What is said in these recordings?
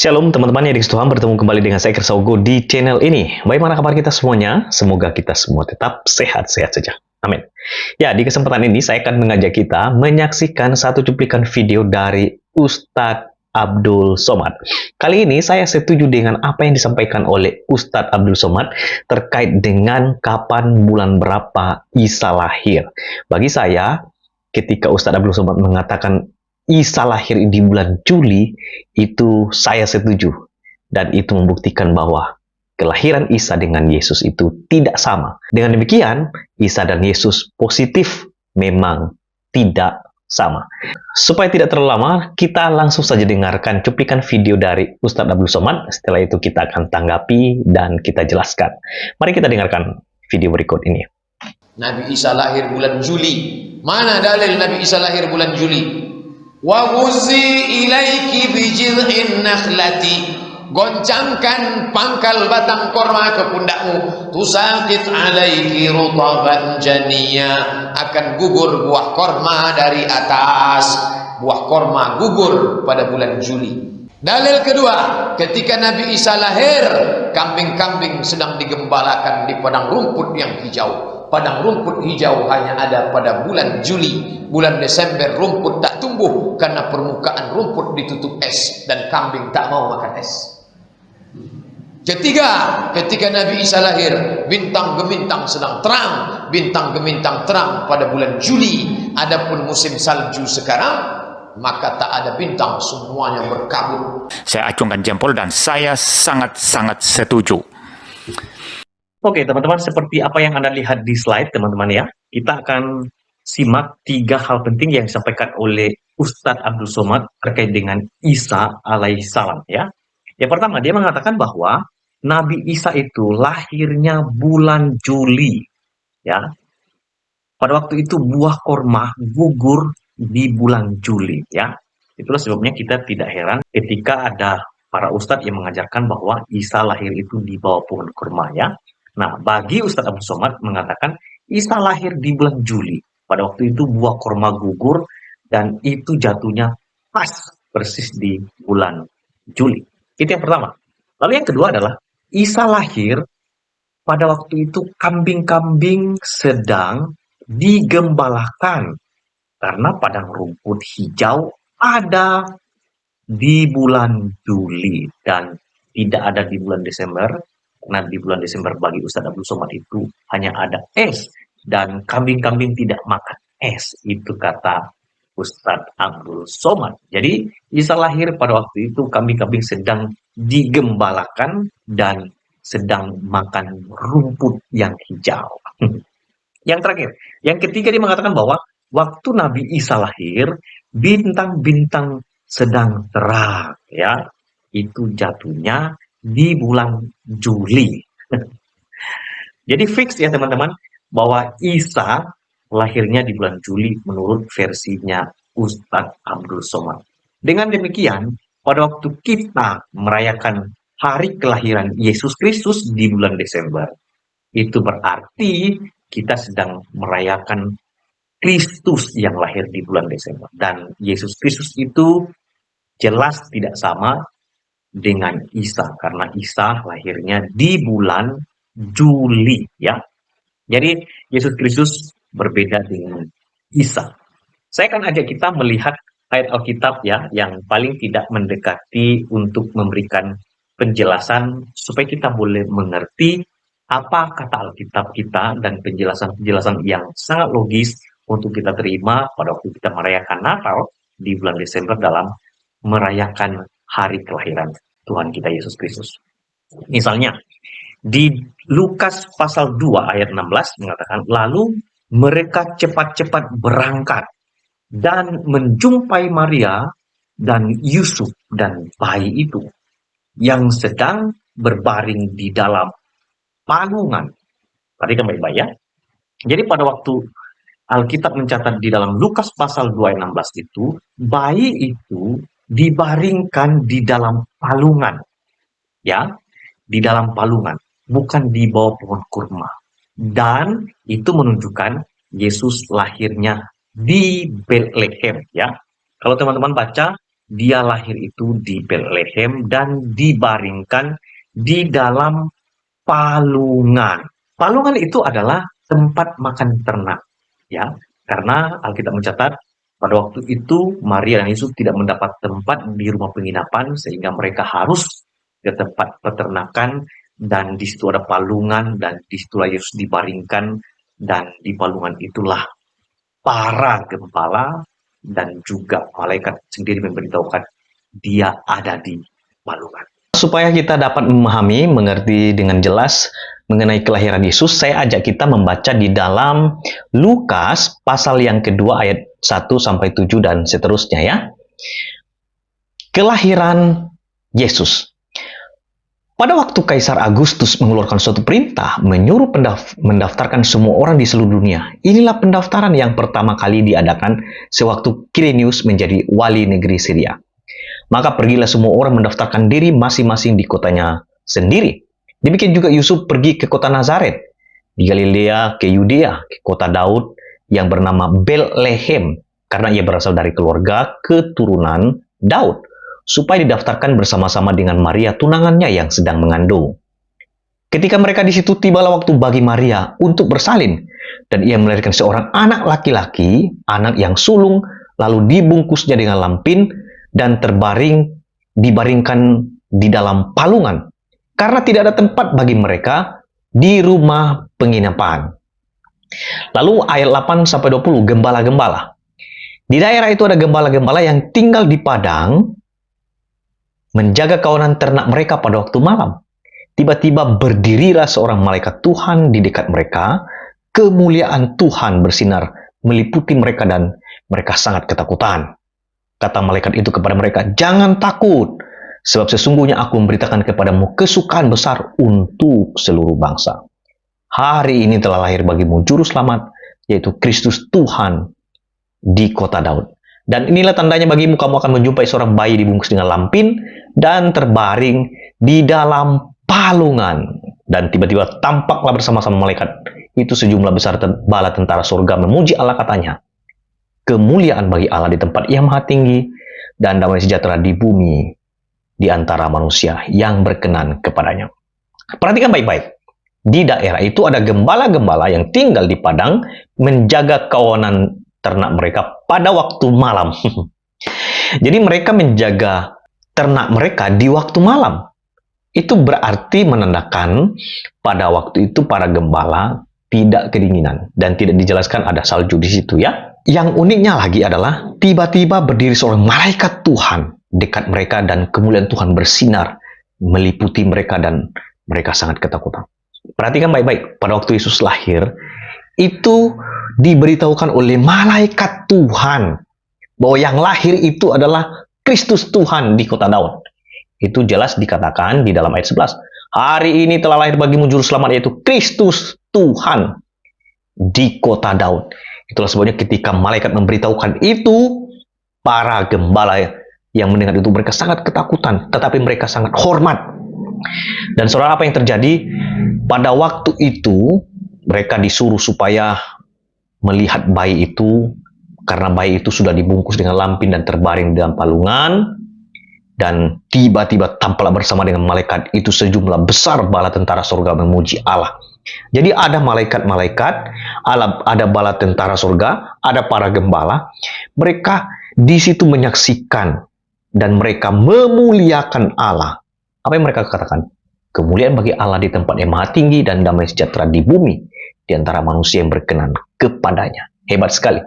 Shalom teman-teman yang dikasih Tuhan, bertemu kembali dengan saya Kersaugo di channel ini. Bagaimana kabar kita semuanya? Semoga kita semua tetap sehat-sehat saja. Amin. Ya, di kesempatan ini saya akan mengajak kita menyaksikan satu cuplikan video dari Ustadz Abdul Somad. Kali ini saya setuju dengan apa yang disampaikan oleh Ustadz Abdul Somad terkait dengan kapan bulan berapa Isa lahir. Bagi saya, ketika Ustadz Abdul Somad mengatakan Isa lahir di bulan Juli, itu saya setuju. Dan itu membuktikan bahwa kelahiran Isa dengan Yesus itu tidak sama. Dengan demikian, Isa dan Yesus positif memang tidak sama. Supaya tidak terlalu lama, kita langsung saja dengarkan cuplikan video dari Ustadz Abdul Somad. Setelah itu kita akan tanggapi dan kita jelaskan. Mari kita dengarkan video berikut ini. Nabi Isa lahir bulan Juli. Mana dalil Nabi Isa lahir bulan Juli? Wa ghuzzi ilaiki bijil'in nakhlati, goncangkan pangkal batang korma ke pundakmu, tusaqit alaiki rutaban janiya, akan gugur buah korma dari atas. Buah korma gugur pada bulan Juli. Dalil kedua, ketika Nabi Isa lahir, kambing-kambing sedang digembalakan di padang rumput yang hijau. Padang rumput hijau hanya ada pada bulan Juli. Bulan Desember rumput tak tumbuh karena permukaan rumput ditutup es dan kambing tak mau makan es. Ketiga, ketika Nabi Isa lahir, bintang gemintang sedang terang. Bintang gemintang terang pada bulan Juli. Adapun musim salju sekarang, maka tak ada bintang, semuanya berkabut. Saya acungkan jempol dan saya sangat-sangat setuju. Oke, teman-teman, seperti apa yang Anda lihat di slide, teman-teman ya, kita akan simak 3 hal penting yang disampaikan oleh Ustadz Abdul Somad terkait dengan Isa alaihissalam ya. Yang pertama, dia mengatakan bahwa Nabi Isa itu lahirnya bulan Juli ya. Pada waktu itu buah korma gugur di bulan Juli ya. Itulah sebabnya kita tidak heran ketika ada para ustadz yang mengajarkan bahwa Isa lahir itu di bawah pohon kurma ya. Nah, bagi Ustadz Abdul Somad mengatakan Isa lahir di bulan Juli. Pada waktu itu buah korma gugur dan itu jatuhnya pas persis di bulan Juli. Itu yang pertama. Lalu yang kedua adalah Isa lahir pada waktu itu kambing-kambing sedang digembalakan karena padang rumput hijau ada di bulan Juli dan tidak ada di bulan Desember. Karena di bulan Desember bagi Ustadz Abdul Somad itu hanya ada es dan kambing-kambing tidak makan es. Itu kata Ustadz Abdul Somad. Jadi Isa lahir pada waktu itu kambing-kambing sedang digembalakan dan sedang makan rumput yang hijau. Yang terakhir, yang ketiga dia mengatakan bahwa waktu Nabi Isa lahir, bintang-bintang sedang terang ya. Itu jatuhnya di bulan Juli. Jadi fix ya teman-teman bahwa Isa lahirnya di bulan Juli menurut versinya Ustadz Abdul Somad. Dengan demikian, pada waktu kita merayakan hari kelahiran Yesus Kristus di bulan Desember, itu berarti kita sedang merayakan Kristus yang lahir di bulan Desember. Dan Yesus Kristus itu jelas tidak sama dengan Isa karena Isa lahirnya di bulan Juli ya. Jadi Yesus Kristus berbeda dengan Isa. Saya akan ajak kita melihat ayat Alkitab ya yang paling tidak mendekati untuk memberikan penjelasan supaya kita boleh mengerti apa kata Alkitab kita dan penjelasan-penjelasan yang sangat logis untuk kita terima pada waktu kita merayakan Natal di bulan Desember dalam merayakan hari kelahiran Tuhan kita Yesus Kristus. Misalnya, di Lukas pasal 2 ayat 16 mengatakan, lalu mereka cepat-cepat berangkat dan menjumpai Maria dan Yusuf dan bayi itu yang sedang berbaring di dalam palungan. Perhatikan baik-baik ya. Jadi pada waktu Alkitab mencatat di dalam Lukas pasal 2 ayat 16 itu, bayi itu dibaringkan di dalam palungan. Ya, di dalam palungan, bukan di bawah pohon kurma. Dan itu menunjukkan Yesus lahirnya di Bethlehem ya. Kalau teman-teman baca dia lahir itu di Bethlehem dan dibaringkan di dalam palungan. Palungan itu adalah tempat makan ternak, ya. Karena Alkitab mencatat pada waktu itu Maria dan Yesus tidak mendapat tempat di rumah penginapan sehingga mereka harus ke tempat peternakan dan di situ ada palungan dan di situlah Yesus dibaringkan dan di palungan itulah para gembala dan juga malaikat sendiri memberitahukan dia ada di palungan. Supaya kita dapat memahami, mengerti dengan jelas mengenai kelahiran Yesus, saya ajak kita membaca di dalam Lukas pasal yang kedua ayat 1 sampai 7 dan seterusnya ya. Kelahiran Yesus. Pada waktu Kaisar Agustus mengeluarkan suatu perintah menyuruh mendaftarkan semua orang di seluruh dunia. Inilah pendaftaran yang pertama kali diadakan sewaktu Quirinius menjadi wali negeri Syria. Maka pergilah semua orang mendaftarkan diri masing-masing di kotanya sendiri. Demikian juga Yusuf pergi ke kota Nazaret, di Galilea ke Yudea, ke kota Daud yang bernama Bethlehem, karena ia berasal dari keluarga keturunan Daud, supaya didaftarkan bersama-sama dengan Maria tunangannya yang sedang mengandung. Ketika mereka di situ, tibalah waktu bagi Maria untuk bersalin, dan ia melahirkan seorang anak laki-laki, anak yang sulung, lalu dibungkusnya dengan lampin dan dibaringkan di dalam palungan, karena tidak ada tempat bagi mereka di rumah penginapan. Lalu ayat 8-20, gembala-gembala. Di daerah itu ada gembala-gembala yang tinggal di padang, menjaga kawanan ternak mereka pada waktu malam. Tiba-tiba berdirilah seorang malaikat Tuhan di dekat mereka, kemuliaan Tuhan bersinar meliputi mereka dan mereka sangat ketakutan. Kata malaikat itu kepada mereka, "Jangan takut, sebab sesungguhnya aku memberitakan kepadamu kesukaan besar untuk seluruh bangsa. Hari ini telah lahir bagimu juru selamat, yaitu Kristus Tuhan di kota Daud. Dan inilah tandanya bagimu, kamu akan menjumpai seorang bayi dibungkus dengan lampin dan terbaring di dalam palungan." Dan tiba-tiba tampaklah bersama-sama malaikat itu sejumlah besar bala tentara surga memuji Allah, katanya, "Kemuliaan bagi Allah di tempat yang maha tinggi, dan damai sejahtera di bumi di antara manusia yang berkenan kepadanya." Perhatikan baik-baik. Di daerah itu ada gembala-gembala yang tinggal di padang menjaga kawanan ternak mereka pada waktu malam. Jadi mereka menjaga ternak mereka di waktu malam. Itu berarti menandakan pada waktu itu para gembala tidak kedinginan dan tidak dijelaskan ada salju di situ ya. Yang uniknya lagi adalah tiba-tiba berdiri seorang malaikat Tuhan dekat mereka dan kemuliaan Tuhan bersinar meliputi mereka dan mereka sangat ketakutan. Perhatikan baik-baik, pada waktu Yesus lahir itu diberitahukan oleh malaikat Tuhan bahwa yang lahir itu adalah Kristus Tuhan di kota Daud. Itu jelas dikatakan di dalam ayat 11. Hari ini telah lahir bagimu juru selamat, yaitu Kristus Tuhan di kota Daud. Itulah sebabnya ketika malaikat memberitahukan itu, para gembala yang mendengar itu mereka sangat ketakutan, tetapi mereka sangat hormat. Dan saudara, apa yang terjadi? Pada waktu itu mereka disuruh supaya melihat bayi itu, karena bayi itu sudah dibungkus dengan lampin dan terbaring di dalam palungan. Dan tiba-tiba tampaklah bersama dengan malaikat itu sejumlah besar bala tentara surga memuji Allah. Jadi ada malaikat-malaikat, ada bala tentara surga, ada para gembala. Mereka di situ menyaksikan dan mereka memuliakan Allah. Apa yang mereka katakan? Kemuliaan bagi Allah di tempat yang maha tinggi dan damai sejahtera di bumi di antara manusia yang berkenan kepadanya. Hebat sekali.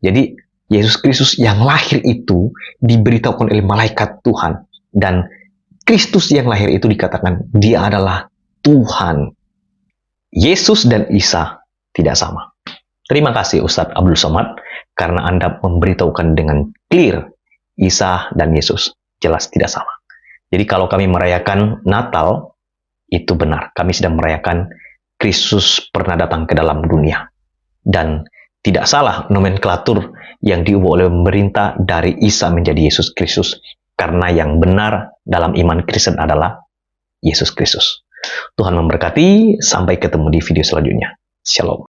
Jadi Yesus Kristus yang lahir itu diberitahukan oleh malaikat Tuhan. Dan Kristus yang lahir itu dikatakan dia adalah Tuhan. Yesus dan Isa tidak sama. Terima kasih Ustadz Abdul Somad karena Anda memberitahukan dengan clear Isa dan Yesus jelas tidak sama. Jadi kalau kami merayakan Natal, itu benar. Kami sedang merayakan Kristus pernah datang ke dalam dunia. Dan tidak salah nomenklatur yang diubah oleh pemerintah dari Isa menjadi Yesus Kristus. Karena yang benar dalam iman Kristen adalah Yesus Kristus. Tuhan memberkati. Sampai ketemu di video selanjutnya. Shalom.